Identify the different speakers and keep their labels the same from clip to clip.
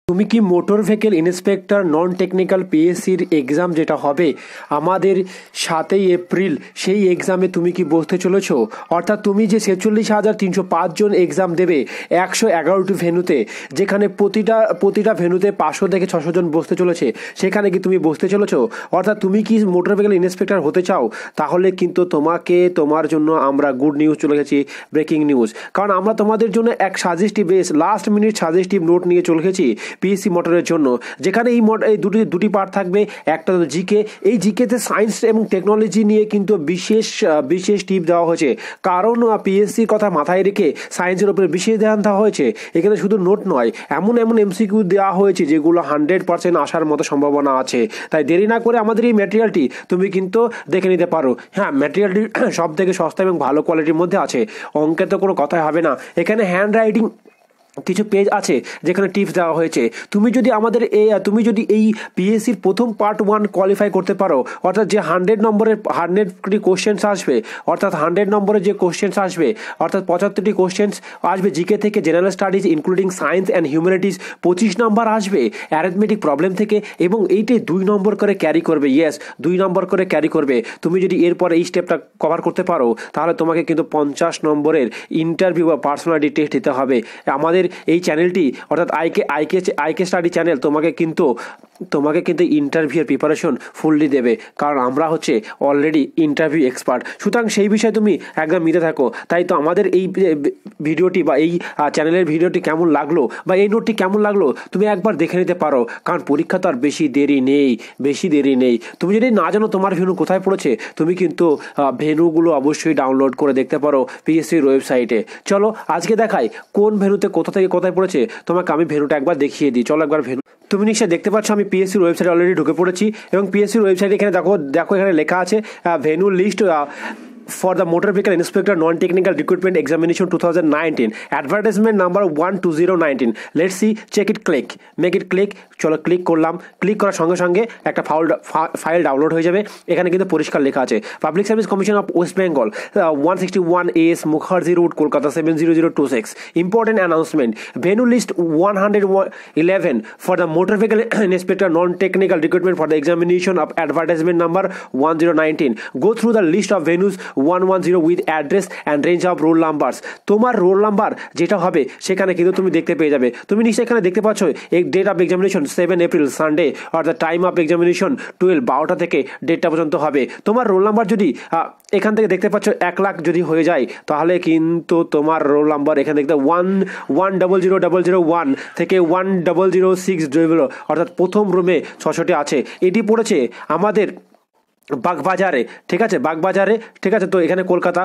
Speaker 1: তুমি কি motor vehicle inspector non technical পিএসসির এক্সাম যেটা হবে আমাদের 7ই এপ্রিল, সেই এক্সামে তুমি কি বসতে চলেছো? অর্থাৎ তুমি যে 46,305 জন এক্সাম দেবে 111টি ভেন্যুতে, যেখানে প্রতিটা ভেন্যুতে 500 থেকে 600 জন বসতে চলেছে, সেখানে কি তুমি বসতে চলেছো? অর্থাৎ তুমি কি মোটর ভেহিকেল ইন্সপেক্টর হতে চাও? তাহলে কিন্তু তোমার জন্য আমরা গুড নিউজ চলে গেছি, ব্রেকিং নিউজ। কারণ আমরা তোমাদের জন্য এক suggestive last minute suggestive note নিয়ে চলে গেছি পিএসসি মোটরের জন্য, যেখানে এই দুটি পার্ট থাকবে। একটা জিকে, এই জিকেতে সায়েন্স এবং টেকনোলজি নিয়ে কিন্তু বিশেষ টিপ দেওয়া হয়েছে, কারণ পিএসসির কথা মাথায় রেখে সায়েন্সের উপরে বিশেষ ধ্যান দেওয়া হয়েছে। এখানে শুধু নোট নয়, এমন এমসিকিউ দেওয়া হয়েছে যেগুলো 100% আসার মতো সম্ভাবনা আছে। তাই দেরি না করে আমাদের এই ম্যাটেরিয়ালটি তুমি কিন্তু দেখে নিতে পারো। হ্যাঁ, ম্যাটেরিয়ালটি সব থেকে সস্তা এবং ভালো কোয়ালিটির মধ্যে আছে, অঙ্কে তো কোনো কথাই হবে না। এখানে হ্যান্ড রাইটিং কিছু পেজ আছে যেখানে টিপস দেওয়া হয়েছে। তুমি যদি এই পিএসসির প্রথম পার্ট 1 কোয়ালিফাই করতে পারো, অর্থাৎ যে 100 নম্বরের 100টি কোশ্চেন্স আসবে, অর্থাৎ 100 নম্বরের যে কোশ্চেন্স আসবে, অর্থাৎ 75টি কোশ্চেন্স আসবে জিকে থেকে, general studies including science and humanities 25 নম্বর আসবে অ্যারিথমেটিক প্রবলেম থেকে, এবং এইটি 2 নম্বর করে ক্যারি করবে। 2 নম্বর করে ক্যারি করবে। তুমি যদি এরপর এই স্টেপটা কভার করতে পারো, তাহলে তোমাকে কিন্তু 50 নম্বরের ইন্টারভিউ বা পার্সোনালিটি টেস্ট দিতে হবে। আমাদের এই চ্যানেলটি অর্থাৎ আইকে স্টাডি চ্যানেল তোমাকে কিন্তু ইন্টারভিউর প্রিপারেশন ফুললি দেবে, কারণ আমরা হচ্ছে অলরেডি ইন্টারভিউ এক্সপার্ট। সুতরাং সেই বিষয়ে তুমি একদম নিতে থাকো। তাই তো আমাদের এই ভিডিওটি বা এই চ্যানেলের ভিডিওটি কেমন লাগলো বা এই নোটটি কেমন লাগলো তুমি একবার দেখে নিতে পারো, কারণ পরীক্ষা তো আর বেশি দেরি নেই। তুমি যদি না জানো তোমার ভেন্যু কোথায় পড়েছে, তুমি কিন্তু ভেন্যুগুলো অবশ্যই ডাউনলোড করে দেখতে পারো পিএসসির ওয়েবসাইটে। চলো আজকে দেখাই কোন ভেন্যুতে কোথা থেকে কোথায় পড়েছে, তোমাকে আমি ভেন্যুটা একবার দেখিয়ে দিই। চলো একবার ভেন্যু, তুমি নিশ্চয়ই দেখতে পাচ্ছ আমি পিএসসির ওয়েবসাইটে অলরেডি ঢুকে পড়েছি, এবং পিএসসির ওয়েবসাইটে এখানে দেখো এখানে লেখা আছে venue list for the Motor Vehicle Inspector Non-Technical Recruitment Examination 2019, advertisement number 12019. Let's see, check it, make it click. চলো ক্লিক করলাম। ক্লিক করার সঙ্গে সঙ্গে একটা ফাইল ডাউনলোড হয়ে যাবে। এখানে কিন্তু পরিষ্কার লেখা আছে public service commission of West Bengal 161 AS Mukherjee road Kolkata 70026। Important announcement, venue list 111 for the Motor Vehicle Inspector Non-Technical Recruitment for the examination of advertisement number 1019. Go through the list of venues 110 with address and range of roll numbers. তোমার roll number যেটা হবে সেখানে কিন্তু তুমি দেখতে পেয়ে যাবে। তুমি নিশ্চয়ই এখানে দেখতে পাচ্ছ date of examination 7 April Sunday, আর দ্য টাইম অফ এক্সামিনেশন 12টা থেকে 1টা পর্যন্ত হবে। তোমার রোল নাম্বার যদি এখান থেকে দেখতে পাচ্ছ 1 লাখ যদি হয়ে যায়, তাহলে কিন্তু তোমার রোল নাম্বার এখানে দেখতে 1100001 থেকে 10060, অর্থাৎ প্রথম রুমে 600টি আছে। এটি পড়েছে আমাদের বাগবাজারে, ঠিক আছে, ঠিক আছে। তো এখানে কলকাতা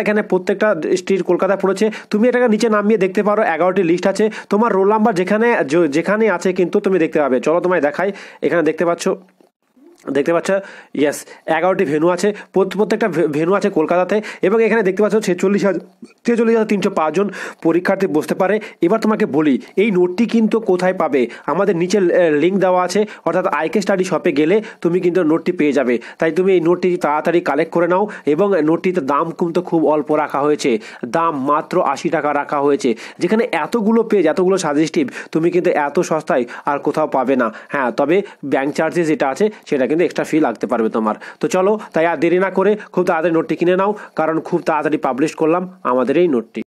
Speaker 1: এখানে প্রত্যেকটা স্ট্রিট কলকাতা পড়েছে। তুমি এটাকে নিচে নামিয়ে দেখতে পারো, 11টি লিস্ট আছে। তোমার রোল নাম্বার যেখানে আছে কিন্তু তুমি দেখতে পাবে। চলো তোমায় দেখাই, এখানে দেখতে পাচ্ছ 11টি ভেন্যু আছে, প্রত্যেকটা ভেন্যু আছে কলকাতাতে, এবং এখানে দেখতে পাচ্ছ 46,305 জন পরীক্ষার্থী বসতে পারে। এবার তোমাকে বলি এই নোটটি কিন্তু কোথায় পাবে, আমাদের নিচে লিঙ্ক দেওয়া আছে, অর্থাৎ আইকে স্টাডি শপে গেলে তুমি কিন্তু নোটটি পেয়ে যাবে। তাই তুমি এই নোটটি তাড়াতাড়ি কালেক্ট করে নাও, এবং নোটটিতে দাম কিন্তু খুব অল্প রাখা হয়েছে, দাম মাত্র 80 টাকা রাখা হয়েছে, যেখানে এতগুলো পেজ, এতগুলো সাজেস্টিভ তুমি কিন্তু এত সস্তায় আর কোথাও পাবে না। হ্যাঁ, তবে ব্যাংক চার্জেস যেটা আছে সেটা কিন্তু এক্সট্রা ফি লাগতে পারবে তোমার। তো চলো, তাই আর দেরি না করে খুব তাড়াতাড়ি নোটটি কিনে নাও, কারণ খুব তাড়াতাড়ি পাবলিশ করলাম আমাদের এই নোটটি।